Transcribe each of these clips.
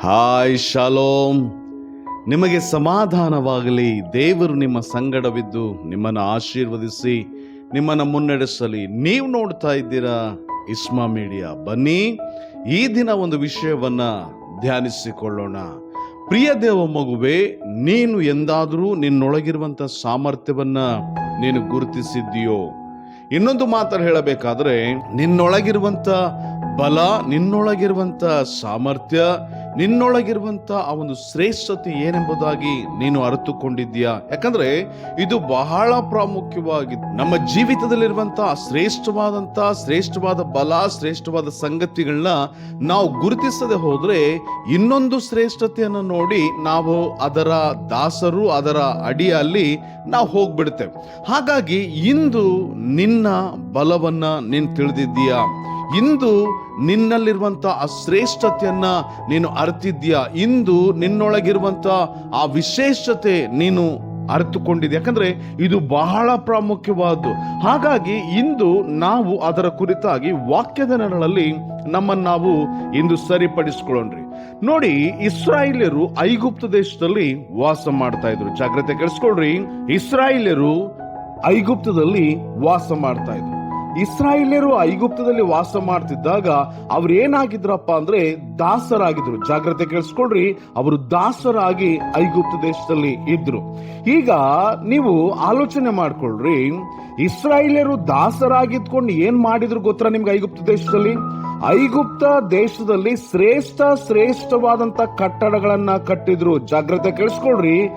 Hi shalom, ನಿಮಗೆ ಸಮಾಧಾನವಾಗಲಿ. ದೇವರು ನಿಮ್ಮ ಸಂಗಡವಿದ್ದು ನಿಮ್ಮನ್ನು ಆಶೀರ್ವದಿಸಿ ನಿಮ್ಮನ್ನು ಮುನ್ನಡೆಸಲಿ. ನೀವು ನೋಡ್ತಾ ಇದ್ದೀರಾ ಇಸ್ಮಾ ಮೀಡಿಯಾ. ಬನ್ನಿ ಈ ದಿನ ಒಂದು ವಿಷಯವನ್ನ ಧ್ಯಾನಿಸಿಕೊಳ್ಳೋಣ. ಪ್ರಿಯ ದೇವ ಮಗುವೆ, ನೀನು ಎಂದಾದರೂ ನಿನ್ನೊಳಗಿರುವಂತ ಸಾಮರ್ಥ್ಯವನ್ನ ನೀನು ಗುರುತಿಸಿದ್ದೀಯೋ? ಇನ್ನೊಂದು ಮಾತನ್ನು ಹೇಳಬೇಕಾದ್ರೆ, ನಿನ್ನೊಳಗಿರುವಂತ ಬಲ, ನಿನ್ನೊಳಗಿರುವಂತ ಸಾಮರ್ಥ್ಯ, ನಿನ್ನೊಳಗಿರುವಂತ ಆ ಒಂದು ಶ್ರೇಷ್ಠತೆ ಏನೆಂಬುದಾಗಿ ನೀನು ಅರಿತುಕೊಂಡಿದ್ದೀಯಾ? ಯಾಕಂದ್ರೆ ಇದು ಬಹಳ ಪ್ರಾಮುಖ್ಯವಾಗಿದೆ. ನಮ್ಮ ಜೀವಿತದಲ್ಲಿರುವಂತ ಶ್ರೇಷ್ಠವಾದ ಬಲ, ಶ್ರೇಷ್ಠವಾದ ಸಂಗತಿಗಳನ್ನ ನಾವು ಗುರುತಿಸದೆ ಹೋದ್ರೆ ಇನ್ನೊಂದು ಶ್ರೇಷ್ಠತೆಯನ್ನು ನೋಡಿ ನಾವು ಅದರ ದಾಸರು, ಅದರ ಅಡಿಯಲ್ಲಿ ನಾವು ಹೋಗ್ಬಿಡ್ತೇವೆ. ಹಾಗಾಗಿ ಇಂದು ನಿನ್ನ ಬಲವನ್ನ ನೀನು ತಿಳಿದಿದ್ದೀಯಾ? ಇಂದು ನಿನ್ನಲ್ಲಿರುವಂತ ಆ ಶ್ರೇಷ್ಠತೆಯನ್ನ ನೀನು ಅರಿತಿದ್ಯಾ? ಇಂದು ನಿನ್ನೊಳಗಿರುವಂತ ಆ ವಿಶೇಷತೆ ನೀನು ಅರಿತುಕೊಂಡಿದ್ದೆ. ಯಾಕಂದ್ರೆ ಇದು ಬಹಳ ಪ್ರಾಮುಖ್ಯವಾದ್ದು. ಹಾಗಾಗಿ ಇಂದು ನಾವು ಅದರ ಕುರಿತಾಗಿ ವಾಕ್ಯದ ನೆರಳಲ್ಲಿ ನಮ್ಮನ್ನು ನಾವು ಇಂದು ಸರಿಪಡಿಸ್ಕೊಳ್ಳೋಣ್ರಿ. ನೋಡಿ, ಇಸ್ರಾಯೇಲ್ಯರು ಐಗುಪ್ತ ದೇಶದಲ್ಲಿ ವಾಸ ಮಾಡ್ತಾ ಇದ್ರು. ಜಾಗ್ರತೆ ಕೇಳಿಸ್ಕೊಳ್ರಿ. ಇಸ್ರಾಯೇಲ್ಯರು ಐಗುಪ್ತದಲ್ಲಿ ವಾಸ ಮಾಡ್ತಾ ಇದ್ರು. ಇಸ್ರಾಯೇಲ್ಯರು ಐಗುಪ್ತದಲ್ಲಿ ವಾಸ ಮಾಡ್ತಿದ್ದಾಗ ಅವ್ರು ಏನಾಗಿದ್ರಪ್ಪ ಅಂದ್ರೆ ದಾಸರಾಗಿದ್ರು. ಜಾಗ್ರತೆ ಕೇಳಿಸ್ಕೊಳ್ರಿ, ಅವರು ದಾಸರಾಗಿ ಐಗುಪ್ತ ದೇಶದಲ್ಲಿ ಇದ್ರು. ಈಗ ನೀವು ಆಲೋಚನೆ ಮಾಡ್ಕೊಳ್ರಿ, ಇಸ್ರಾಯೇಲ್ಯರು ದಾಸರಾಗಿದ್ಕೊಂಡು ಏನ್ ಮಾಡಿದ್ರು ಗೊತ್ತಾ ನಿಮ್ಗೆ? ಐಗುಪ್ತ ದೇಶದಲ್ಲಿ ಶ್ರೇಷ್ಠವಾದಂತ ಕಟ್ಟಡಗಳನ್ನ ಕಟ್ಟಿದ್ರು. ಜಾಗ್ರತೆ ಕೇಳಿಸ್ಕೊಳ್ರಿ,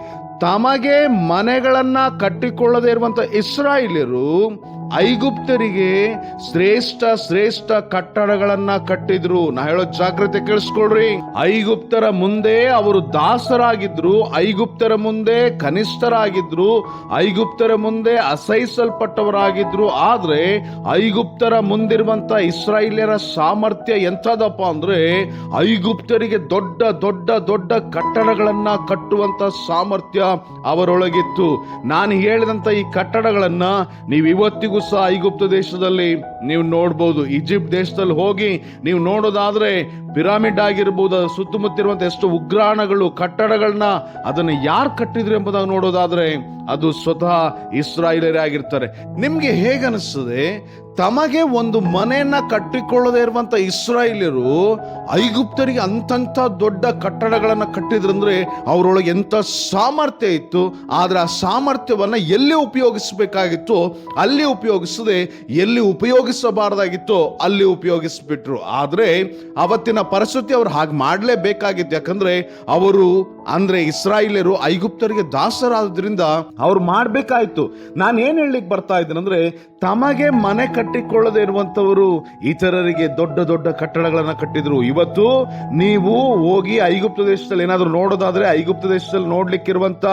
ತಮಗೆ ಮನೆಗಳನ್ನ ಕಟ್ಟಿಕೊಳ್ಳದೆ ಇರುವಂತ ಇಸ್ರಾಯೇಲ್ಯರು ಐಗುಪ್ತರಿಗೆ ಶ್ರೇಷ್ಠ ಕಟ್ಟಡಗಳನ್ನ ಕಟ್ಟಿದ್ರು. ನಾ ಹೇಳೋ ಜಾಗ್ರತೆ ಕೇಳಿಸ್ಕೊಳ್ರಿ. ಐಗುಪ್ತರ ಮುಂದೆ ಅವರು ದಾಸರಾಗಿದ್ರು, ಐಗುಪ್ತರ ಮುಂದೆ ಕನಿಷ್ಠರಾಗಿದ್ರು, ಐಗುಪ್ತರ ಮುಂದೆ ಅಸಹಿಸಲ್ಪಟ್ಟವರಾಗಿದ್ರು. ಆದ್ರೆ ಐಗುಪ್ತರ ಮುಂದಿರುವಂತ ಇಸ್ರಾಯೇಲ್ಯರ ಸಾಮರ್ಥ್ಯ ಎಂಥದಪ್ಪ ಅಂದ್ರೆ, ಐಗುಪ್ತರಿಗೆ ದೊಡ್ಡ ದೊಡ್ಡ ದೊಡ್ಡ ಕಟ್ಟಡಗಳನ್ನ ಕಟ್ಟುವಂತ ಸಾಮರ್ಥ್ಯ ಅವರೊಳಗಿತ್ತು. ನಾನು ಹೇಳಿದಂತ ಈ ಕಟ್ಟಡಗಳನ್ನ ನೀವು ಇವತ್ತಿಗೂ ಸಹ ಐಗುಪ್ತ ದೇಶದಲ್ಲಿ ನೀವು ನೋಡಬಹುದು. ಈಜಿಪ್ಟ್ ದೇಶದಲ್ಲಿ ಹೋಗಿ ನೀವು ನೋಡೋದಾದ್ರೆ ಪಿರಾಮಿಡ್ ಆಗಿರ್ಬೋದು, ಸುತ್ತಮುತ್ತಿರುವಂತ ಎಷ್ಟು ಉಗ್ರಾಣಗಳು, ಕಟ್ಟಡಗಳನ್ನ ಅದನ್ನ ಯಾರು ಕಟ್ಟಿದ್ರು ಎಂಬುದಾಗಿ ನೋಡೋದಾದ್ರೆ ಅದು ಸ್ವತಃ ಇಸ್ರಾಯೇಲರೇ ಆಗಿರ್ತಾರೆ. ನಿಮ್ಗೆ ಹೇಗನಿಸ್ತದೆ? ತಮಗೆ ಒಂದು ಮನೆಯನ್ನ ಕಟ್ಟಿಕೊಳ್ಳದೆ ಇರುವಂತ ಇಸ್ರಾಯೇಲ್ಯರು ಐಗುಪ್ತರಿಗೆ ಅಂತಂತ ದೊಡ್ಡ ಕಟ್ಟಡಗಳನ್ನ ಕಟ್ಟಿದ್ರಂದ್ರೆ ಅವರೊಳಗೆ ಎಂತ ಸಾಮರ್ಥ್ಯ ಇತ್ತು. ಆದ್ರೆ ಆ ಸಾಮರ್ಥ್ಯವನ್ನ ಎಲ್ಲಿ ಉಪಯೋಗಿಸಬೇಕಾಗಿತ್ತು ಅಲ್ಲಿ ಉಪಯೋಗಿಸದೆ, ಎಲ್ಲಿ ಉಪಯೋಗಿಸಬಾರ್ದಾಗಿತ್ತು ಅಲ್ಲಿ ಉಪಯೋಗಿಸ್ಬಿಟ್ರು. ಆದ್ರೆ ಅವತ್ತಿನ ಪರಿಸ್ಥಿತಿ ಅವ್ರು ಹಾಗೆ ಮಾಡಲೇಬೇಕಾಗಿತ್ತು. ಯಾಕಂದ್ರೆ ಅವರು ಅಂದ್ರೆ ಇಸ್ರಾಯೇಲ್ಯರು ಐಗುಪ್ತರಿಗೆ ದಾಸರಾದ್ರಿಂದ ಅವ್ರು ಮಾಡ್ಬೇಕಾಯ್ತು. ನಾನು ಏನ್ ಹೇಳಲಿಕ್ಕೆ ಬರ್ತಾ ಇದ್ದೇನೆ ಅಂದ್ರೆ, ತಮಗೆ ಮನೆ ಕಟ್ಟಿಕೊಳ್ಳದೆ ಇರುವಂತವರು ಇತರರಿಗೆ ದೊಡ್ಡ ದೊಡ್ಡ ಕಟ್ಟಡಗಳನ್ನ ಕಟ್ಟಿದ್ರು. ಇವತ್ತು ನೀವು ಹೋಗಿ ಐಗುಪ್ತ ದೇಶದಲ್ಲಿ ಏನಾದ್ರು ನೋಡೋದಾದ್ರೆ ಐಗುಪ್ತ ದೇಶದಲ್ಲಿ ನೋಡ್ಲಿಕ್ಕಿರುವಂತ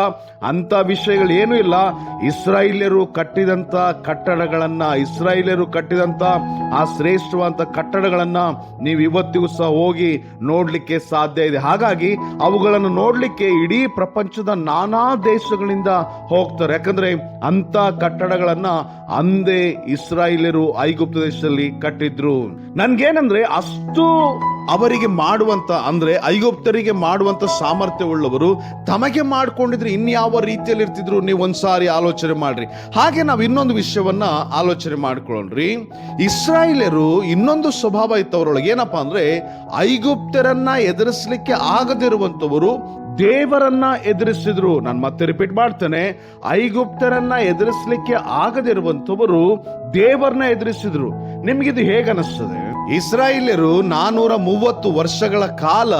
ಅಂತ ವಿಷಯಗಳು ಏನೂ ಇಲ್ಲ. ಇಸ್ರಾಯೇಲ್ಯರು ಕಟ್ಟಿದಂತ ಕಟ್ಟಡಗಳನ್ನ, ಇಸ್ರಾಯೇಲ್ಯರು ಕಟ್ಟಿದಂತ ಆ ಶ್ರೇಷ್ಠವಾದ ಕಟ್ಟಡಗಳನ್ನ ನೀವು ಇವತ್ತಿಗೂ ಸಹ ಹೋಗಿ ನೋಡ್ಲಿಕ್ಕೆ ಸಾಧ್ಯ ಇದೆ. ಹಾಗಾಗಿ ಅವುಗಳನ್ನು ನೋಡ್ಲಿಕ್ಕೆ ಇಡೀ ಪ್ರಪಂಚದ ನಾನಾ ದೇಶಗಳಿಂದ ಹೋಗ್ತಾರೆ. ಯಾಕಂದ್ರೆ ಅಂತ ಕಟ್ಟಡಗಳನ್ನ ಅಂದೇ ಇಸ್ರಾಯೇಲ್ಯರು ಐಗುಪ್ತ ದೇಶದಲ್ಲಿ ಕಟ್ಟಿದ್ರು. ನನ್ಗೇನಂದ್ರೆ, ಅಷ್ಟು ಅವರಿಗೆ ಮಾಡುವಂತ ಅಂದ್ರೆ ಐಗುಪ್ತರಿಗೆ ಮಾಡುವಂತ ಸಾಮರ್ಥ್ಯವುಳ್ಳವರು ತಮಗೆ ಮಾಡ್ಕೊಂಡಿದ್ರೆ ಇನ್ಯಾವ ರೀತಿಯಲ್ಲಿ ಇರ್ತಿದ್ರು? ನೀವು ಒಂದ್ಸಾರಿ ಆಲೋಚನೆ ಮಾಡ್ರಿ. ಹಾಗೆ ನಾವು ಇನ್ನೊಂದು ವಿಷಯವನ್ನ ಆಲೋಚನೆ ಮಾಡ್ಕೊಳ್ಳೋಣ್ರಿ. ಇಸ್ರಾಯೇಲ್ಯರು ಇನ್ನೊಂದು ಸ್ವಭಾವ ಇತ್ತು ಅವರೊಳಗೆ. ಏನಪ್ಪಾ ಅಂದ್ರೆ, ಐಗುಪ್ತರನ್ನ ಎದುರಿಸಲಿಕ್ಕೆ ಆಗದಿರುವಂತವರು ದೇವರನ್ನ ಎದುರಿಸಿದ್ರು. ನಾನು ಮತ್ತೆ ರಿಪೀಟ್ ಮಾಡ್ತೇನೆ, ಐಗುಪ್ತರನ್ನ ಎದುರಿಸಲಿಕ್ಕೆ ಆಗದಿರುವಂತವರು ದೇವರನ್ನ ಎದುರಿಸಿದ್ರು. ನಿಮ್ಗಿದು ಹೇಗನಿಸ್ತದೆ? ಇಸ್ರಾಯೇಲ್ಯರು 430 ವರ್ಷಗಳ ಕಾಲ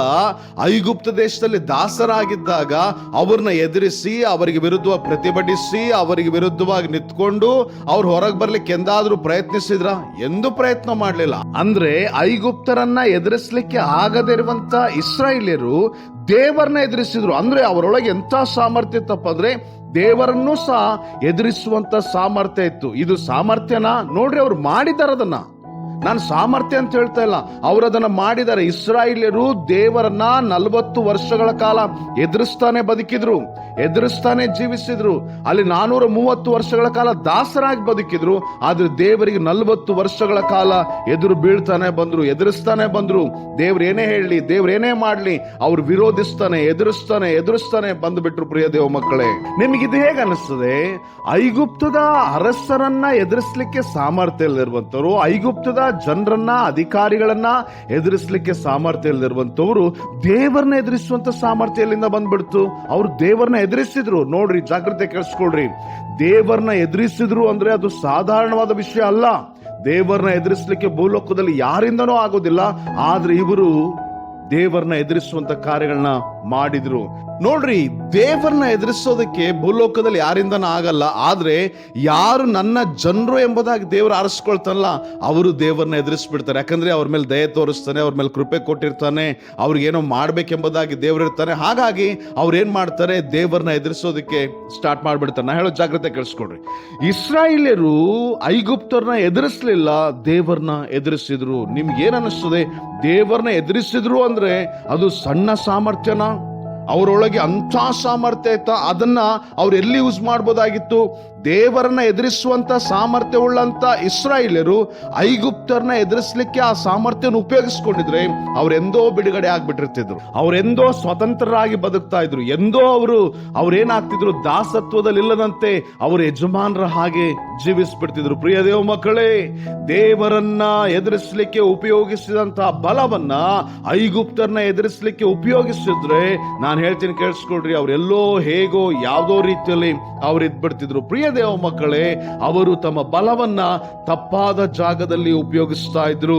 ಐಗುಪ್ತ ದೇಶದಲ್ಲಿ ದಾಸರಾಗಿದ್ದಾಗ ಅವ್ರನ್ನ ಎದುರಿಸಿ, ಅವರಿಗೆ ವಿರುದ್ಧವಾಗಿ ಪ್ರತಿಭಟಿಸಿ, ಅವರಿಗೆ ವಿರುದ್ಧವಾಗಿ ನಿಂತ್ಕೊಂಡು ಅವ್ರು ಹೊರಗೆ ಬರ್ಲಿಕ್ಕೆ ಎಂದಾದ್ರೂ ಪ್ರಯತ್ನಿಸಿದ್ರ? ಎಂದು ಪ್ರಯತ್ನ ಮಾಡಲಿಲ್ಲ. ಅಂದ್ರೆ ಐಗುಪ್ತರನ್ನ ಎದುರಿಸಲಿಕ್ಕೆ ಆಗದಿರುವಂತ ಇಸ್ರಾಯೇಲ್ಯರು ದೇವರನ್ನ ಎದುರಿಸಿದ್ರು. ಅಂದ್ರೆ ಅವರೊಳಗೆ ಎಂತ ಸಾಮರ್ಥ್ಯ ಇತ್ತಪ್ಪ ಅಂದ್ರೆ, ದೇವರನ್ನು ಸಹ ಎದುರಿಸುವಂತ ಸಾಮರ್ಥ್ಯ ಇತ್ತು. ಇದು ಸಾಮರ್ಥ್ಯನ ನೋಡ್ರಿ, ಅವ್ರು ಮಾಡಿದಾರ. ಅದನ್ನ ನಾನು ಸಾಮರ್ಥ್ಯ ಅಂತ ಹೇಳ್ತಾ ಇಲ್ಲ, ಅವರು ಅದನ್ನ ಮಾಡಿದ್ದಾರೆ. ಇಸ್ರಾಯೇಲ್ಯರು ದೇವರನ್ನ 40 ವರ್ಷಗಳ ಕಾಲ ಎದುರಿಸ್ತಾನೆ ಬದುಕಿದ್ರು, ಎದುರಿಸ್ತಾನೆ ಜೀವಿಸಿದ್ರು. ಅಲ್ಲಿ 430 ವರ್ಷಗಳ ಕಾಲ ದಾಸರಾಗಿ ಬದುಕಿದ್ರು. ಆದ್ರೆ ದೇವರಿಗೆ 40 ವರ್ಷಗಳ ಕಾಲ ಎದುರು ಬೀಳ್ತಾನೆ ಬಂದ್ರು, ಎದುರಿಸ್ತಾನೆ ಬಂದ್ರು. ದೇವ್ರು ಏನೇ ಹೇಳಲಿ, ದೇವ್ರು ಏನೇ ಮಾಡ್ಲಿ, ಅವ್ರು ವಿರೋಧಿಸ್ತಾನೆ, ಎದುರಿಸ್ತಾನೆ ಬಂದ್ಬಿಟ್ರು. ಪ್ರಿಯ ದೇವ ಮಕ್ಕಳೇ, ನಿಮಗಿದು ಹೇಗೆ ಅನಿಸ್ತದೆ? ಐಗುಪ್ತದ ಅರಸರನ್ನ ಎದುರಿಸಲಿಕ್ಕೆ ಸಾಮರ್ಥ್ಯ ಇಲ್ಲದಿರುವಂತವ್ರು, ಐಗುಪ್ತದ ಜನರನ್ನ, ಅಧಿಕಾರಿಗಳನ್ನ ಎದುರಿಸಲಿಕ್ಕೆ ಸಾಮರ್ಥ್ಯ ಇಲ್ಲದಿರುವಂತವ್ರು ದೇವರನ್ನ ಎದುರಿಸುವಂತ ಸಾಮರ್ಥ್ಯ ಎಲ್ಲಿಂದ ಬಂದ್ಬಿಡ್ತು? ಅವ್ರು ದೇವರನ್ನ ಎದುರಿಸಿದ್ರು. ನೋಡ್ರಿ, ಜಾಗ್ರತೆ ಕೇಳಿಸ್ಕೊಳ್ರಿ. ದೇವರನ್ನ ಎದುರಿಸಿದ್ರು ಅಂದ್ರೆ ಅದು ಸಾಧಾರಣವಾದ ವಿಷಯ ಅಲ್ಲ. ದೇವರನ್ನ ಎದುರಿಸಲಿಕ್ಕೆ ಭೂಲೋಕದಲ್ಲಿ ಯಾರಿಂದನೂ ಆಗೋದಿಲ್ಲ. ಆದ್ರೆ ಇವರು ದೇವರನ್ನ ಎದುರಿಸುವಂತ ಕಾರ್ಯಗಳನ್ನ ಮಾಡಿದ್ರು. ನೋಡ್ರಿ, ದೇವರನ್ನ ಎದುರಿಸೋದಕ್ಕೆ ಭೂಲೋಕದಲ್ಲಿ ಯಾರಿಂದನೂ ಆಗಲ್ಲ. ಆದ್ರೆ ಯಾರು ನನ್ನ ಜನರು ಎಂಬುದಾಗಿ ದೇವರು ಆರಿಸ್ಕೊಳ್ತಾನಲ್ಲ, ಅವರು ದೇವರನ್ನ ಎದುರಿಸ್ಬಿಡ್ತಾರೆ. ಯಾಕಂದ್ರೆ ಅವ್ರ ಮೇಲೆ ದಯೆ ತೋರಿಸ್ತಾನೆ, ಅವ್ರ ಮೇಲೆ ಕೃಪೆ ಕೊಟ್ಟಿರ್ತಾನೆ, ಅವ್ರಿಗೇನೋ ಮಾಡ್ಬೇಕೆಂಬುದಾಗಿ ದೇವರು ಇರ್ತಾನೆ. ಹಾಗಾಗಿ ಅವ್ರು ಏನ್ ಮಾಡ್ತಾರೆ? ದೇವರನ್ನ ಎದುರಿಸೋದಕ್ಕೆ ಸ್ಟಾರ್ಟ್ ಮಾಡ್ಬಿಡ್ತಾರೆ. ನಾ ಹೇಳೋ ಜಾಗ್ರತೆ ಕೇಳಿಸ್ಕೊಡ್ರಿ. ಇಸ್ರಾಯೇಲ್ಯರು ಐಗುಪ್ತರನ್ನ ಎದುರಿಸಲಿಲ್ಲ, ದೇವರನ್ನ ಎದುರಿಸಿದ್ರು. ನಿಮ್ಗೆ ಏನ್ ಅನಿಸ್ತದೆ? ದೇವರನ್ನ ಎದುರಿಸಿದ್ರು ಅಂದ್ರೆ ಅದು ಸಣ್ಣ ಸಾಮರ್ಥ್ಯನ? ಅವರೊಳಗೆ ಅಂಥ ಸಾಮರ್ಥ್ಯ ಇತ್ತ? ಅದನ್ನ ಅವ್ರು ಎಲ್ಲಿ ಯೂಸ್ ಮಾಡ್ಬೋದಾಗಿತ್ತು? ದೇವರನ್ನ ಎದುರಿಸುವಂತ ಸಾಮರ್ಥ್ಯ ಉಳ್ಳಂತ ಇಸ್ರಾಯೇಲ್ಯರು ಐಗುಪ್ತರನ್ನ ಎದುರಿಸಲಿಕ್ಕೆ ಆ ಸಾಮರ್ಥ್ಯನ ಉಪಯೋಗಿಸ್ಕೊಂಡಿದ್ರೆ ಅವರೆಂದೋ ಬಿಡುಗಡೆ ಆಗ್ಬಿಟ್ಟಿರ್ತಿದ್ರು, ಅವರೆಂದೋ ಸ್ವತಂತ್ರರಾಗಿ ಬದುಕ್ತಾ ಇದ್ರು, ಎಂದೋ ಅವ್ರೇನಾಗ್ತಿದ್ರು? ದಾಸತ್ವದಲ್ಲಿ ಇಲ್ಲದಂತೆ ಅವರು ಯಜಮಾನರ ಹಾಗೆ ಜೀವಿಸ್ಬಿಡ್ತಿದ್ರು. ಪ್ರಿಯ ದೇವ ಮಕ್ಕಳೇ, ದೇವರನ್ನ ಎದುರಿಸಲಿಕ್ಕೆ ಉಪಯೋಗಿಸಿದಂತ ಬಲವನ್ನ ಐಗುಪ್ತರನ್ನ ಎದುರಿಸಲಿಕ್ಕೆ ಉಪಯೋಗಿಸಿದ್ರೆ, ನಾನು ಹೇಳ್ತೀನಿ ಕೇಳಿಸ್ಕೊಳ್ರಿ, ಅವರೆಲ್ಲೋ ಹೇಗೋ ಯಾವುದೋ ರೀತಿಯಲ್ಲಿ ಅವ್ರು ಇದ್ಬಿಡ್ತಿದ್ರು. ಪ್ರಿಯ ದೇವ ಮಕ್ಕಳೇ, ಅವರು ತಮ್ಮ ಬಲವನ್ನ ತಪ್ಪಾದ ಜಾಗದಲ್ಲಿ ಉಪಯೋಗಿಸ್ತಾ ಇದ್ರು.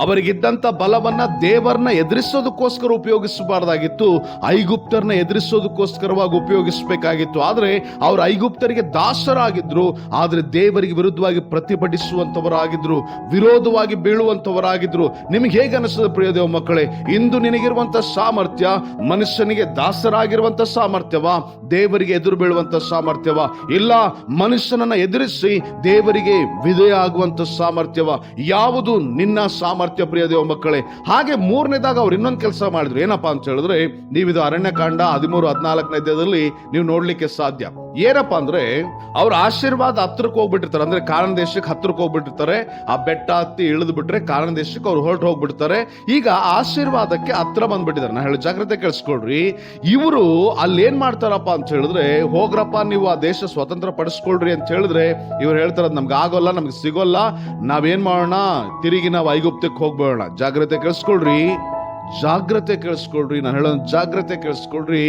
ಅವರಿಗಿದ್ದಂತ ಬಲವನ್ನ ದೇವರನ್ನ ಎದುರಿಸೋದಕ್ಕೋಸ್ಕರ ಉಪಯೋಗಿಸಬಾರ್ದಾಗಿತ್ತು, ಐಗುಪ್ತರನ್ನ ಎದುರಿಸೋದಕ್ಕೋಸ್ಕರವಾಗಿ ಉಪಯೋಗಿಸಬೇಕಾಗಿತ್ತು. ಆದ್ರೆ ಅವರು ಐಗುಪ್ತರಿಗೆ ದಾಸರಾಗಿದ್ರು, ಆದ್ರೆ ದೇವರಿಗೆ ವಿರುದ್ಧವಾಗಿ ಪ್ರತಿಭಟಿಸುವಂತವರಾಗಿದ್ರು, ವಿರೋಧವಾಗಿ ಬೀಳುವಂತವರಾಗಿದ್ರು. ನಿಮಗೆ ಹೇಗೆ ಅನಿಸ್ತದೆ ಪ್ರಿಯ ದೇವ ಮಕ್ಕಳೇ? ಇಂದು ನಿನಗಿರುವಂತ ಸಾಮರ್ಥ್ಯ ಮನುಷ್ಯನಿಗೆ ದಾಸರಾಗಿರುವಂತ ಸಾಮರ್ಥ್ಯವಾ? ದೇವರಿಗೆ ಎದುರು ಬೀಳುವಂತ ಸಾಮರ್ಥ್ಯವಾ? ಇಲ್ಲ, ಮನುಷ್ಯನನ್ನ ಎದುರಿಸಿ ದೇವರಿಗೆ ವಿಧೇಯ ಆಗುವಂತ ಸಾಮರ್ಥ್ಯವ? ಯಾವುದು ನಿನ್ನ ಸಾಮರ್ಥ್ಯ ಪ್ರಿಯ ದೇವ ಮಕ್ಕಳೇ? ಹಾಗೆ ಮೂರನೇದಾಗ ಅವ್ರು ಇನ್ನೊಂದು ಕೆಲಸ ಮಾಡಿದ್ರು. ಏನಪ್ಪಾ ಅಂತ ಹೇಳಿದ್ರೆ, ನೀವಿದು ಅರಣ್ಯಕಾಂಡ 13-14 ನೀವು ನೋಡ್ಲಿಕ್ಕೆ ಸಾಧ್ಯ. ಏನಪ್ಪಾ ಅಂದ್ರೆ, ಅವ್ರ ಆಶೀರ್ವಾದ ಹತ್ರಕ್ಕೆ ಹೋಗ್ಬಿಟ್ಟಿರ್ತಾರೆ, ಅಂದ್ರೆ ಕಾನಾನ್ ದೇಶಕ್ಕೆ ಹತ್ರಕ್ಕೆ ಹೋಗ್ಬಿಟ್ಟಿರ್ತಾರೆ. ಆ ಬೆಟ್ಟ ಹತ್ತಿ ಇಳಿದು ಬಿಟ್ರೆ ಕಾನಾನ್ ದೇಶಕ್ಕೆ ಅವ್ರು ಹೊರಟು ಹೋಗ್ಬಿಡ್ತಾರೆ. ಈಗ ಆಶೀರ್ವಾದಕ್ಕೆ ಹತ್ರ ಬಂದ್ಬಿಟ್ಟಿದ್ದಾರೆ. ನಾ ಹೇಳಿ ಜಾಗ್ರತೆ ಕೇಳಿಸ್ಕೊಳ್ರಿ. ಇವರು ಅಲ್ಲಿ ಏನ್ ಮಾಡ್ತಾರಪ್ಪ ಅಂತ ಹೇಳಿದ್ರೆ, ಹೋಗ್ರಪ್ಪ ನೀವು ಆ ದೇಶ ಸ್ವತಂತ್ರ ಪಡಿಸ್ಕೊಳ್ರಿ ಅಂತ ಹೇಳಿದ್ರೆ, ಇವ್ರು ಹೇಳ್ತಾರ ನಮ್ಗೆ ಆಗೋಲ್ಲ, ನಮ್ಗೆ ಸಿಗೋಲ್ಲ, ನಾವೇನ್ ಮಾಡೋಣ? ತಿರುಗಿ ನಾವು ಐಗುಪ್ತಕ್ಕೆ ಹೋಗ್ಬೇಡ. ಜಾಗ್ರತೆ ಕೇಳಿಸ್ಕೊಳ್ರಿ, ಜಾಗ್ರತೆ ಕೇಳಿಸ್ಕೊಳ್ರಿ, ನಾನು ಹೇಳೋ ಜಾಗ್ರತೆ ಕೇಳಿಸ್ಕೊಳ್ರಿ.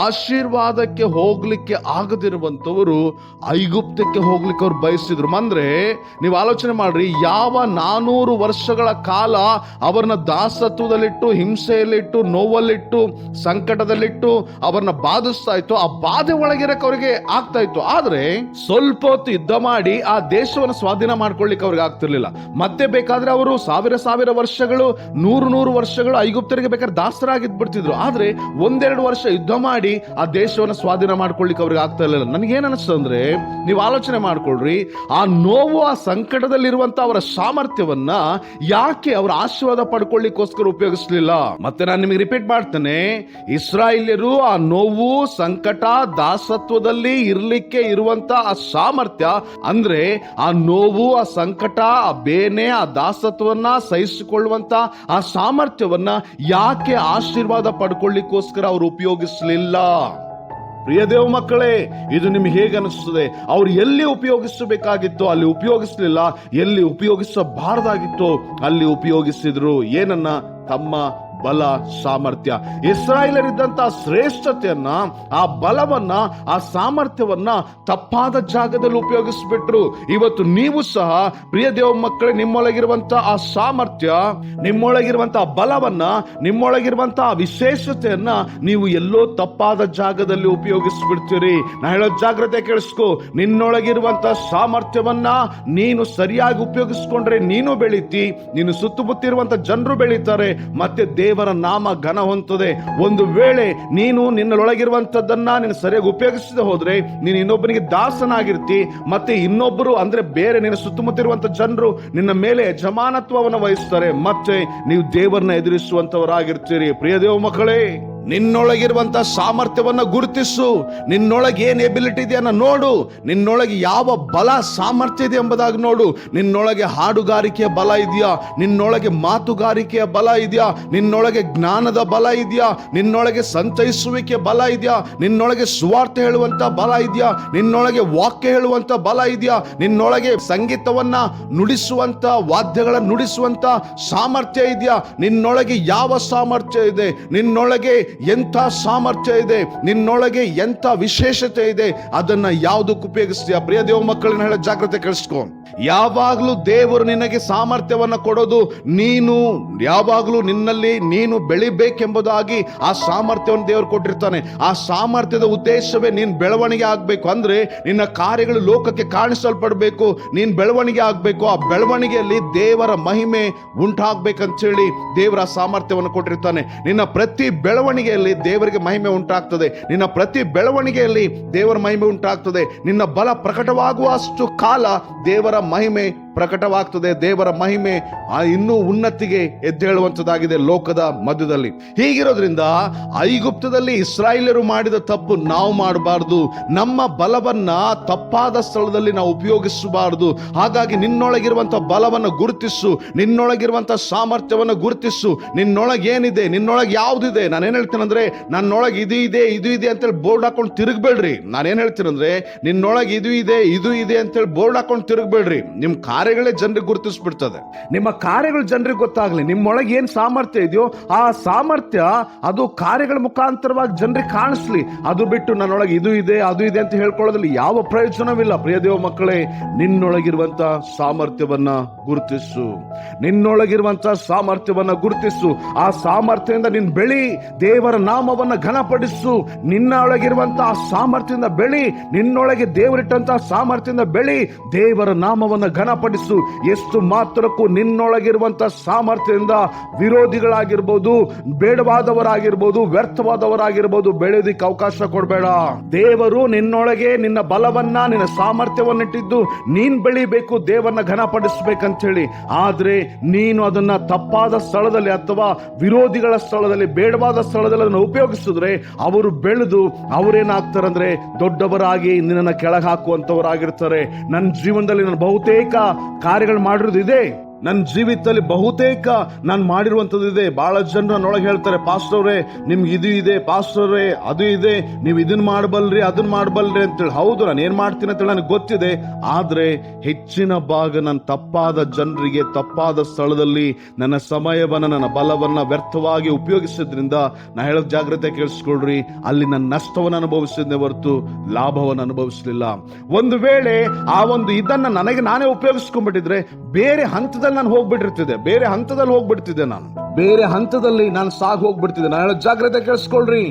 ಆಶೀರ್ವಾದಕ್ಕೆ ಹೋಗ್ಲಿಕ್ಕೆ ಆಗದಿರುವಂತವರು ಐಗುಪ್ತಕ್ಕೆ ಹೋಗ್ಲಿಕ್ಕೆ ಅವ್ರು ಬಯಸಿದ್ರು. ಅಂದ್ರೆ ನೀವು ಆಲೋಚನೆ ಮಾಡ್ರಿ, ಯಾವ 400 ವರ್ಷಗಳ ಕಾಲ ಅವರನ್ನ ದಾಸತ್ವದಲ್ಲಿಟ್ಟು, ಹಿಂಸೆಯಲ್ಲಿಟ್ಟು, ನೋವಲ್ಲಿಟ್ಟು, ಸಂಕಟದಲ್ಲಿಟ್ಟು ಅವರನ್ನ ಬಾಧಿಸ್ತಾ ಇತ್ತು, ಆ ಬಾಧೆ ಒಳಗಿರಕ್ಕೆ ಅವ್ರಿಗೆ ಆಗ್ತಾ ಇತ್ತು. ಆದ್ರೆ ಸ್ವಲ್ಪ ಹೊತ್ತು ಯುದ್ಧ ಮಾಡಿ ಆ ದೇಶವನ್ನು ಸ್ವಾಧೀನ ಮಾಡ್ಕೊಳ್ಳಿಕ್ಕೆ ಅವ್ರಿಗೆ ಆಗ್ತಿರ್ಲಿಲ್ಲ. ಮತ್ತೆ ಬೇಕಾದ್ರೆ ಅವರು ಸಾವಿರ ವರ್ಷಗಳು, 100 ವರ್ಷಗಳು ಐಗುಪ್ತರಿಗೆ ಬೇಕಾದ್ರೆ ದಾಸರಾಗಿದ್ ಬಿಡ್ತಿದ್ರು. ಆದ್ರೆ 1-2 ವರ್ಷ ಯುದ್ಧ ಮಾಡಿ ಆ ದೇಶವನ್ನು ಸ್ವಾಧೀನ ಮಾಡ್ಕೊಳ್ಳಿಕ್ಕೆ ಅವ್ರಿಗೆ ಆಗ್ತಾ ಇರಲಿಲ್ಲ. ನನಗೇನ್ ಅನಿಸ್ತು ಅಂದ್ರೆ, ನೀವು ಆಲೋಚನೆ ಮಾಡ್ಕೊಳ್ರಿ, ಆ ನೋವು, ಆ ಸಂಕಟದಲ್ಲಿರುವಂತ ಅವರ ಸಾಮರ್ಥ್ಯವನ್ನ ಯಾಕೆ ಅವರ ಆಶೀರ್ವಾದ ಪಡ್ಕೊಳ್ಳಿಕ್ಕೋಸ್ಕರ ಉಪಯೋಗಿಸಲಿಲ್ಲ? ಮತ್ತೆ ನಾನು ನಿಮಗೆ ರಿಪೀಟ್ ಮಾಡ್ತೇನೆ, ಇಸ್ರಾಯೇಲ್ಯರು ಆ ನೋವು, ಸಂಕಟ, ದಾಸತ್ವದಲ್ಲಿ ಇರ್ಲಿಕ್ಕೆ ಇರುವಂತ ಆ ಸಾಮರ್ಥ್ಯ, ಅಂದ್ರೆ ಆ ನೋವು, ಆ ಸಂಕಟ, ಆ ಬೇನೆ, ಆ ದಾಸತ್ವವನ್ನ ಸಹಿಸಿಕೊಳ್ಳುವಂತ ಆ ಸಾಮರ್ಥ್ಯವನ್ನ ಯಾಕೆ ಆಶೀರ್ವಾದ ಪಡ್ಕೊಳ್ಳಿಕ್ಕೋಸ್ಕರ ಅವರು ಉಪಯೋಗಿಸಲಿಲ್ಲ? ಪ್ರಿಯ ದೇವ ಮಕ್ಕಳೇ, ಇದು ನಿಮ್ಗೆ ಹೇಗೆ ಅನಿಸ್ತದೆ? ಅವ್ರು ಎಲ್ಲಿ ಉಪಯೋಗಿಸಬೇಕಾಗಿತ್ತು ಅಲ್ಲಿ ಉಪಯೋಗಿಸಲಿಲ್ಲ, ಎಲ್ಲಿ ಉಪಯೋಗಿಸಬಾರದಾಗಿತ್ತು ಅಲ್ಲಿ ಉಪಯೋಗಿಸಿದ್ರು. ಏನನ್ನ? ತಮ್ಮ ಬಲ, ಸಾಮರ್ಥ್ಯ. ಇಸ್ರಾಯೇಲರಿದ್ದಂತ ಶ್ರೇಷ್ಠತೆಯನ್ನ, ಆ ಬಲವನ್ನ, ಆ ಸಾಮರ್ಥ್ಯವನ್ನ ತಪ್ಪಾದ ಜಾಗದಲ್ಲಿ ಉಪಯೋಗಿಸ್ಬಿಟ್ರು. ಇವತ್ತು ನೀವು ಸಹ ಪ್ರಿಯ ದೇವ ಮಕ್ಕಳೇ, ನಿಮ್ಮೊಳಗಿರುವಂತ ಆ ಸಾಮರ್ಥ್ಯ, ನಿಮ್ಮೊಳಗಿರುವಂತ ಬಲವನ್ನ, ನಿಮ್ಮೊಳಗಿರುವಂತ ವಿಶೇಷತೆಯನ್ನ ನೀವು ಎಲ್ಲೋ ತಪ್ಪಾದ ಜಾಗದಲ್ಲಿ ಉಪಯೋಗಿಸ್ಬಿಡ್ತೀರಿ. ನಾ ಹೇಳೋ ಜಾಗ್ರತೆ ಕೇಳಿಸ್ಕೊ. ನಿನ್ನೊಳಗಿರುವಂತ ಸಾಮರ್ಥ್ಯವನ್ನ ನೀನು ಸರಿಯಾಗಿ ಉಪಯೋಗಿಸ್ಕೊಂಡ್ರೆ ನೀನು ಬೆಳಿತಿ, ನೀನು ಸುತ್ತಮುತ್ತಿರುವಂತ ಜನರು ಬೆಳೀತಾರೆ, ಮತ್ತೆ ದೇವರ ದೇವರ ನಾಮ ಘನ ಹೊಂದುತ್ತದೆ. ಒಂದು ವೇಳೆ ನೀನು ನಿನ್ನೊಳಗಿರುವಂತದ್ದನ್ನ ನೀನು ಸರಿಯಾಗಿ ಉಪಯೋಗಿಸದೆ ಹೋದ್ರೆ ನೀನು ಇನ್ನೊಬ್ಬನಿಗೆ ದಾಸನಾಗಿರ್ತಿ. ಮತ್ತೆ ಇನ್ನೊಬ್ಬರು ಅಂದ್ರೆ ಬೇರೆ ನಿನ್ನ ಸುತ್ತಮುತ್ತ ಇರುವಂತ ಜನರು ನಿನ್ನ ಮೇಲೆ ಯಜಮಾನತ್ವವನ್ನು ವಹಿಸ್ತಾರೆ. ಮತ್ತೆ ನೀವು ದೇವರನ್ನ ಎದುರಿಸುವಂತವರಾಗಿರ್ತೀರಿ. ಪ್ರಿಯ ದೇವ ಮಕ್ಕಳೇ, ನಿನ್ನೊಳಗಿರುವಂತ ಸಾಮರ್ಥ್ಯವನ್ನ ಗುರುತಿಸು. ನಿನ್ನೊಳಗೆ ಏನ್ ಎಬಿಲಿಟಿ ಇದೆಯನ್ನ ನೋಡು. ನಿನ್ನೊಳಗೆ ಯಾವ ಬಲ ಸಾಮರ್ಥ್ಯ ಇದೆ ಎಂಬುದಾಗಿ ನೋಡು. ನಿನ್ನೊಳಗೆ ಹಾಡುಗಾರಿಕೆಯ ಬಲ ಇದೆಯಾ? ನಿನ್ನೊಳಗೆ ಮಾತುಗಾರಿಕೆಯ ಬಲ ಇದೆಯಾ? ನಿನ್ನೊಳಗೆ ಜ್ಞಾನದ ಬಲ ಇದೆಯಾ? ನಿನ್ನೊಳಗೆ ಸಂಚಯಿಸುವಿಕೆ ಬಲ ಇದೆಯಾ? ನಿನ್ನೊಳಗೆ ಸುವಾರ್ತೆ ಹೇಳುವಂತ ಬಲ ಇದೆಯಾ? ನಿನ್ನೊಳಗೆ ವಾಕ್ಯ ಹೇಳುವಂತ ಬಲ ಇದೆಯಾ? ನಿನ್ನೊಳಗೆ ಸಂಗೀತವನ್ನ ನುಡಿಸುವಂತ, ವಾದ್ಯಗಳನ್ನು ನುಡಿಸುವಂತ ಸಾಮರ್ಥ್ಯ ಇದೆಯಾ? ನಿನ್ನೊಳಗೆ ಯಾವ ಸಾಮರ್ಥ್ಯ ಇದೆ? ನಿನ್ನೊಳಗೆ ಎಂಥ ಸಾಮರ್ಥ್ಯ ಇದೆ? ನಿನ್ನೊಳಗೆ ಎಂಥ ವಿಶೇಷತೆ ಇದೆ? ಅದನ್ನ ಯಾವುದಕ್ಕೆ ಉಪಯೋಗಿಸ್ತೀಯ? ಪ್ರಿಯ ದೇವ ಮಕ್ಕಳನ್ನ ಹೇಳ ಜಾಗ್ರತೆ ಕೇಳಿಸ್ಕೊ. ಯಾವಾಗಲೂ ದೇವರು ನಿನಗೆ ಸಾಮರ್ಥ್ಯವನ್ನ ಕೊಡೋದು ನೀನು ಯಾವಾಗಲೂ ನಿನ್ನಲ್ಲಿ ನೀನು ಬೆಳಿಬೇಕೆಂಬುದಾಗಿ ಆ ಸಾಮರ್ಥ್ಯವನ್ನು ದೇವರು ಕೊಟ್ಟಿರ್ತಾನೆ. ಆ ಸಾಮರ್ಥ್ಯದ ಉದ್ದೇಶವೇ ನೀನ್ ಬೆಳವಣಿಗೆ ಆಗ್ಬೇಕು. ಅಂದ್ರೆ ನಿನ್ನ ಕಾರ್ಯಗಳು ಲೋಕಕ್ಕೆ ಕಾಣಿಸಲ್ಪಡಬೇಕು, ನೀನ್ ಬೆಳವಣಿಗೆ ಆಗ್ಬೇಕು. ಆ ಬೆಳವಣಿಗೆಯಲ್ಲಿ ದೇವರ ಮಹಿಮೆ ಉಂಟಾಗ್ಬೇಕಂತ ಹೇಳಿ ದೇವರ ಸಾಮರ್ಥ್ಯವನ್ನು ಕೊಟ್ಟಿರ್ತಾನೆ. ನಿನ್ನ ಪ್ರತಿ ಬೆಳವಣಿಗೆಯಲ್ಲಿ ದೇವರಿಗೆ ಮಹಿಮೆ ಉಂಟಾಗ್ತದೆ. ನಿನ್ನ ಪ್ರತಿ ಬೆಳವಣಿಗೆಯಲ್ಲಿ ದೇವರ ಮಹಿಮೆ ಉಂಟಾಗ್ತದೆ. ನಿನ್ನ ಬಲ ಪ್ರಕಟವಾಗುವಷ್ಟು ಕಾಲ ದೇವರ ಮಹಿಮೆ ಪ್ರಕಟವಾಗ್ತದೆ. ದೇವರ ಮಹಿಮೆ ಇನ್ನೂ ಉನ್ನತಿಗೆ ಎದ್ದೇಳುವಂತದ್ದಾಗಿದೆ ಲೋಕದ ಮಧ್ಯದಲ್ಲಿ. ಹೀಗಿರೋದ್ರಿಂದ ಐಗುಪ್ತದಲ್ಲಿ ಇಸ್ರಾಯೇಲರು ಮಾಡಿದ ತಪ್ಪು ನಾವು ಮಾಡಬಾರದು. ನಮ್ಮ ಬಲವನ್ನ ತಪ್ಪಾದ ಸ್ಥಳದಲ್ಲಿ ನಾವು ಉಪಯೋಗಿಸಬಾರದು. ಹಾಗಾಗಿ ನಿನ್ನೊಳಗಿರುವಂತ ಬಲವನ್ನು ಗುರುತಿಸು, ನಿನ್ನೊಳಗಿರುವಂತ ಸಾಮರ್ಥ್ಯವನ್ನು ಗುರುತಿಸು. ನಿನ್ನೊಳಗೆ ಏನಿದೆ, ನಿನ್ನೊಳಗೆ ಯಾವ್ದಿದೆ. ನಾನೇನ್ ಹೇಳ್ತೀನಂದ್ರೆ ನನ್ನೊಳಗೆ ಇದು ಇದೆ ಇದು ಇದೆ ಅಂತೇಳಿ ಬೋರ್ಡ್ ಹಾಕೊಂಡು ತಿರುಗಬೇಡ್ರಿ. ನಾನೇನ್ ಹೇಳ್ತೀನಂದ್ರೆ ನಿನ್ನೊಳಗೆ ಇದು ಇದೆ ಅಂತೇಳಿ ಬೋರ್ಡ್ ಹಾಕೊಂಡು ತಿರುಗಬೇಡ್ರಿ. ನಿಮ್ ಕಾರ್ಯಗಳೇ ಜನರಿಗೆ ಗುರುತಿಸ್ಬಿಡ್ತದೆ. ನಿಮ್ಮ ಕಾರ್ಯಗಳು ಜನರಿಗೆ ಗೊತ್ತಾಗ್ಲಿ. ನಿಮ್ಮೊಳಗೆ ಏನ್ ಸಾಮರ್ಥ್ಯ ಇದೆಯೋ ಆ ಸಾಮರ್ಥ್ಯ ಅದು ಕಾರ್ಯಗಳ ಮುಖಾಂತರವಾಗಿ ಜನರಿಗೆ ಕಾಣಿಸ್ಲಿ. ಅದು ಬಿಟ್ಟು ನನ್ನೊಳಗೆ ಇದು ಇದೆ ಅದು ಇದೆ ಅಂತ ಹೇಳ್ಕೊಳ್ಳೋದ್ರಲ್ಲಿ ಯಾವ ಪ್ರಯೋಜನವಿಲ್ಲ. ಪ್ರಿಯ ದೇವ ಮಕ್ಕಳೇ, ನಿನ್ನೊಳಗಿರುವಂತ ಸಾಮರ್ಥ್ಯವನ್ನ ಗುರುತಿಸು. ನಿನ್ನೊಳಗಿರುವಂತ ಸಾಮರ್ಥ್ಯವನ್ನ ಗುರುತಿಸು. ಆ ಸಾಮರ್ಥ್ಯದಿಂದ ನೀನ್ ಬೆಳಿ. ದೇವರ ನಾಮವನ್ನ ಘನಪಡಿಸು. ನಿನ್ನೊಳಗಿರುವಂತ ಸಾಮರ್ಥ್ಯದಿಂದ ಬೆಳಿ. ನಿನ್ನೊಳಗೆ ದೇವರಿಟ್ಟಂತ ಸಾಮರ್ಥ್ಯದಿಂದ ಬೆಳಿ. ದೇವರ ನಾಮವನ್ನ ಘನಪಡಿಸು. ಎಷ್ಟು ಮಾತ್ರಕ್ಕೂ ನಿನ್ನೊಳಗಿರುವಂತ ಸಾಮರ್ಥ್ಯದಿಂದ ವಿರೋಧಿಗಳಾಗಿರ್ಬೋದು, ಬೇಡವಾದವರಾಗಿರ್ಬೋದು, ವ್ಯರ್ಥವಾದವರಾಗಿರ್ಬೋದು ಬೆಳೆಯೋದಿಕ್ಕೆ ಅವಕಾಶ ಕೊಡಬೇಡ. ದೇವರು ನಿನ್ನೊಳಗೆ ನಿನ್ನ ಬಲವನ್ನ ನಿನ್ನ ಸಾಮರ್ಥ್ಯವನ್ನಿಟ್ಟಿದ್ದು ನೀನ್ ಬೆಳಿಬೇಕು, ದೇವರನ್ನ ಘನಪಡಿಸ್ಬೇಕಂತ ಹೇಳಿ. ಆದ್ರೆ ನೀನು ಅದನ್ನ ತಪ್ಪಾದ ಸ್ಥಳದಲ್ಲಿ ಅಥವಾ ವಿರೋಧಿಗಳ ಸ್ಥಳದಲ್ಲಿ, ಬೇಡವಾದ ಸ್ಥಳದಲ್ಲಿ ಅದನ್ನು ಉಪಯೋಗಿಸಿದ್ರೆ ಅವರು ಬೆಳೆದು ಅವರೇನಾಗ್ತಾರಂದ್ರೆ ದೊಡ್ಡವರಾಗಿ ನಿನ್ನನ್ನು ಕೆಳಗೆ ಹಾಕುವಂತವರಾಗಿರ್ತಾರೆ. ನನ್ನ ಜೀವನದಲ್ಲಿ ನಾನು ಬಹುತೇಕ ಕಾರ್ಯಗಳು ಮಾಡಿರೋದು ಇದೆ. ನನ್ನ ಜೀವಿತದಲ್ಲಿ ಬಹುತೇಕ ನಾನು ಮಾಡಿರುವಂತದ್ದು ಇದೆ. ಬಹಳ ಜನರು ನನ್ನೊಳಗೆ ಹೇಳ್ತಾರೆ, ಪಾಸ್ಟರ್ ಅವರೇ ನಿಮ್ಗೆ ಇದು ಇದೆ, ಪಾಸ್ಟರ್ ಅವರೇ ಅದು ಇದೆ, ನೀವು ಇದನ್ನ ಮಾಡಬಲ್ರಿ ಅದನ್ನ ಮಾಡಬಲ್ರಿ ಅಂತೇಳಿ. ಹೌದು, ನಾನು ಏನ್ ಮಾಡ್ತೀನಿ ಅಂತೇಳಿ ನನಗೆ ಗೊತ್ತಿದೆ. ಆದ್ರೆ ಹೆಚ್ಚಿನ ಭಾಗ ನಾನು ತಪ್ಪಾದ ಜನರಿಗೆ ತಪ್ಪಾದ ಸ್ಥಳದಲ್ಲಿ ನನ್ನ ಸಮಯವನ್ನ ನನ್ನ ಬಲವನ್ನ ವ್ಯರ್ಥವಾಗಿ ಉಪಯೋಗಿಸಿದ್ರಿಂದ ನಾ ಹೇಳೋದು ಜಾಗ್ರತೆ ಕೇಳಿಸ್ಕೊಳ್ರಿ, ಅಲ್ಲಿ ನನ್ನ ನಷ್ಟವನ್ನು ಅನುಭವಿಸಿದ್ದೆ ಹೊರತು ಲಾಭವನ್ನು ಅನುಭವಿಸಲಿಲ್ಲ. ಒಂದು ವೇಳೆ ಆ ಒಂದು ಇದನ್ನ ನನಗೆ ನಾನೇ ಉಪಯೋಗಿಸ್ಕೊಂಡ್ಬಿಟ್ಟಿದ್ರೆ ಬೇರೆ ಹಂತದಲ್ಲಿ ನಾನು ಹೋಗ್ಬಿಟ್ಟಿರ್ತಿದ್ದೆ. ಬೇರೆ ಹಂತದಲ್ಲಿ ನಾನು ಸಾಗಿ ಹೋಗ್ಬಿಡ್ತಿದ್ದೆ. ನಾನು ಹೇಳೋ ಜಾಗ್ರತೆ ಕೇಳಿಸ್ಕೊಳ್ರಿ.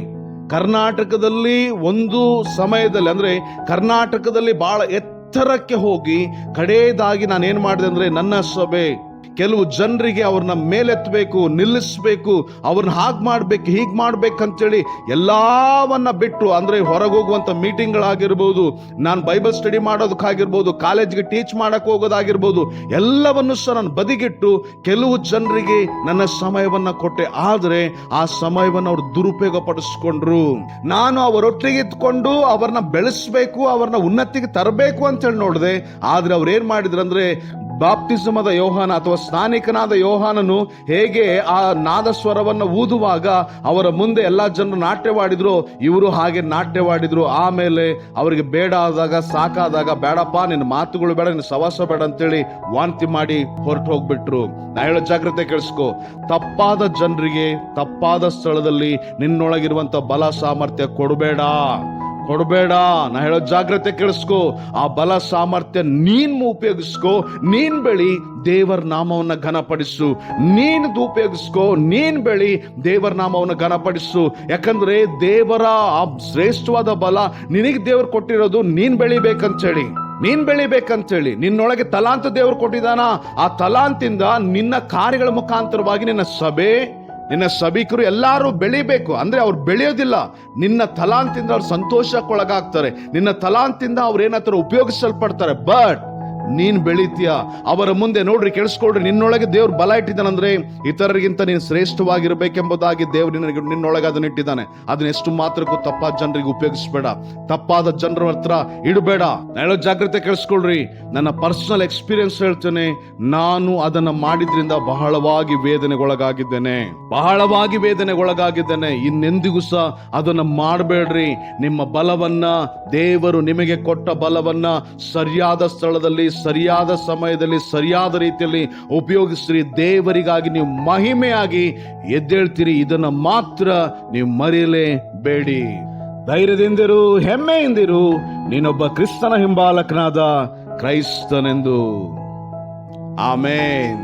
ಕರ್ನಾಟಕದಲ್ಲಿ ಒಂದು ಸಮಯದಲ್ಲಿ ಅಂದ್ರೆ ಕರ್ನಾಟಕದಲ್ಲಿ ಬಹಳ ಎತ್ತರಕ್ಕೆ ಹೋಗಿ ಕಡೆಯದಾಗಿ ನಾನು ಏನ್ ಮಾಡಿದೆ ಅಂದ್ರೆ ನನ್ನ ಸಭೆ ಕೆಲವು ಜನರಿಗೆ ಅವ್ರನ್ನ ಮೇಲೆತ್ತಬೇಕು, ನಿಲ್ಲಿಸಬೇಕು, ಅವ್ರನ್ನ ಹಾಗೆ ಮಾಡ್ಬೇಕು ಹೀಗೆ ಮಾಡ್ಬೇಕಂತೇಳಿ ಎಲ್ಲವನ್ನ ಬಿಟ್ಟು, ಅಂದ್ರೆ ಹೊರಗೆ ಹೋಗುವಂತ ಮೀಟಿಂಗ್ಗಳಾಗಿರ್ಬೋದು, ನಾನು ಬೈಬಲ್ ಸ್ಟಡಿ ಮಾಡೋದಕ್ಕಾಗಿರ್ಬೋದು, ಕಾಲೇಜ್ಗೆ ಟೀಚ್ ಮಾಡಕ್ ಹೋಗೋದಾಗಿರ್ಬೋದು, ಎಲ್ಲವನ್ನು ಸಹ ನಾನು ಬದಿಗಿಟ್ಟು ಕೆಲವು ಜನರಿಗೆ ನನ್ನ ಸಮಯವನ್ನ ಕೊಟ್ಟೆ. ಆದ್ರೆ ಆ ಸಮಯವನ್ನು ಅವ್ರು ದುರುಪಯೋಗ ಪಡಿಸ್ಕೊಂಡ್ರು. ನಾನು ಅವರೊಟ್ಟಿಗೆ ಇತ್ಕೊಂಡು ಅವ್ರನ್ನ ಬೆಳೆಸ್ಬೇಕು, ಅವ್ರನ್ನ ಉನ್ನತಿಗೆ ತರಬೇಕು ಅಂತ ಹೇಳಿ ನೋಡಿದೆ. ಆದ್ರೆ ಅವ್ರು ಏನ್ ಮಾಡಿದ್ರಂದ್ರೆ ಬಾಪ್ತಿಸಮದ ಯೋಹಾನ ಅಥವಾ ಸ್ನಾನಿಕನಾದ ಯೋಹಾನನು ಹೇಗೆ ಆ ನಾದಸ್ವರವನ್ನು ಊದುವಾಗ ಅವರ ಮುಂದೆ ಎಲ್ಲಾ ಜನರು ನಾಟ್ಯವಾಡಿದ್ರು, ಇವರು ಹಾಗೆ ನಾಟ್ಯವಾಡಿದ್ರು. ಆಮೇಲೆ ಅವರಿಗೆ ಬೇಡ ಆದಾಗ, ಸಾಕಾದಾಗ, ಬೇಡಪ್ಪ ನಿನ್ನ ಮಾತುಗಳು ಬೇಡ, ನಿನ್ನ ಸವಾಸ ಬೇಡ ಅಂತೇಳಿ ವಾಂತಿ ಮಾಡಿ ಹೊರಟು ಹೋಗ್ಬಿಟ್ರು. ನಾ ಹೇಳೋ ಜಾಗ್ರತೆ ಕೇಳಿಸ್ಕೊ. ತಪ್ಪಾದ ಜನರಿಗೆ ತಪ್ಪಾದ ಸ್ಥಳದಲ್ಲಿ ನಿನ್ನೊಳಗಿರುವಂತ ಬಲ ಸಾಮರ್ಥ್ಯ ಕೊಡಬೇಡ. ನಾ ಹೇಳೋ ಜಾಗ್ರತೆ ಕೇಳಿಸ್ಕೋ. ಆ ಬಲ ಸಾಮರ್ಥ್ಯ ನೀನ್ ಉಪಯೋಗಿಸ್ಕೋ, ನೀನ್ ಬೆಳಿ, ದೇವರ ನಾಮವನ್ನ ಘನಪಡಿಸು. ನೀನ್ ಉಪಯೋಗಿಸ್ಕೋ, ನೀನ್ ಬೆಳಿ, ದೇವರ ನಾಮವನ್ನ ಘನಪಡಿಸು. ಯಾಕಂದ್ರೆ ದೇವರ ಆ ಶ್ರೇಷ್ಠವಾದ ಬಲ ನಿನಗೆ ದೇವರು ಕೊಟ್ಟಿರೋದು ನೀನ್ ಬೆಳಿಬೇಕಂತೇಳಿ. ನಿನ್ನೊಳಗೆ ತಲಾಂತ ದೇವರು ಕೊಟ್ಟಿದ್ದಾನ. ಆ ತಲಾಂತಿಂದ ನಿನ್ನ ಕಾರ್ಯಗಳ ಮುಖಾಂತರವಾಗಿ ನಿನ್ನ ಸಭೆ, ನಿನ್ನ ಸಭಿಕರು ಎಲ್ಲರೂ ಬೆಳಿಬೇಕು. ಅಂದ್ರೆ ಅವ್ರು ಬೆಳೆಯೋದಿಲ್ಲ, ನಿನ್ನ ತಲಾಂತಿಂದ ಅವ್ರು ಸಂತೋಷಕ್ಕೊಳಗಾಗ್ತಾರೆ, ನಿನ್ನ ತಲಾಂತಿಂದ ಅವ್ರು ಏನಾದ್ರು ಉಪಯೋಗಿಸಲ್ಪಡ್ತಾರೆ. ಬಟ್ ನೀನ್ ಬೆಳಿತೀಯ. ಅವರ ಮುಂದೆ ನೋಡ್ರಿ, ಕೇಳಿಸ್ಕೊಳ್ರಿ, ನಿನ್ನೊಳಗೆ ದೇವ್ರು ಬಲ ಇಟ್ಟಿದ್ದಾನಂದ್ರೆ ಇತರರಿಗಿಂತ ನೀನು ಶ್ರೇಷ್ಠವಾಗಿರ್ಬೇಕೆಂಬುದಾಗಿ ದೇವ್ರು ನಿನ್ನೊಳಗೆ ಅದನ್ನ ಇಟ್ಟಿದ್ದಾನೆ. ಅದನ್ನ ಎಷ್ಟು ಮಾತ್ರಕ್ಕೂ ತಪ್ಪಾದ ಜನರಿಗೆ ಉಪಯೋಗಿಸ್ಬೇಡ, ತಪ್ಪಾದ ಜನರ ಹತ್ರ ಇಡಬೇಡ. ಹೇಳೋ ಜಾಗ್ರತೆ ಕೇಳಿಸ್ಕೊಳ್ರಿ. ನನ್ನ ಪರ್ಸನಲ್ ಎಕ್ಸ್ಪೀರಿಯನ್ಸ್ ಹೇಳ್ತೇನೆ, ನಾನು ಅದನ್ನ ಮಾಡಿದ್ರಿಂದ ಬಹಳವಾಗಿ ವೇದನೆಗೊಳಗಾಗಿದ್ದೇನೆ. ಇನ್ನೆಂದಿಗೂ ಸಹ ಅದನ್ನ ಮಾಡಬೇಡ್ರಿ. ನಿಮ್ಮ ಬಲವನ್ನ, ದೇವರು ನಿಮಗೆ ಕೊಟ್ಟ ಬಲವನ್ನ ಸರಿಯಾದ ಸ್ಥಳದಲ್ಲಿ, ಸರಿಯಾದ ಸಮಯದಲ್ಲಿ, ಸರಿಯಾದ ರೀತಿಯಲ್ಲಿ ಉಪಯೋಗಿಸ್ರಿ. ದೇವರಿಗಾಗಿ ನೀವು ಮಹಿಮೆಯಾಗಿ ಎದ್ದೇಳ್ತೀರಿ. ಇದನ್ನ ಮಾತ್ರ ನೀವು ಮರೆಯಲೇಬೇಡಿ. ಧೈರ್ಯದಿಂದಿರು, ಹೆಮ್ಮೆಯಿಂದಿರು, ನೀನೊಬ್ಬ ಕ್ರಿಸ್ತನ ಹಿಂಬಾಲಕನಾದ ಕ್ರೈಸ್ತನೆಂದು. ಆಮೇನ್.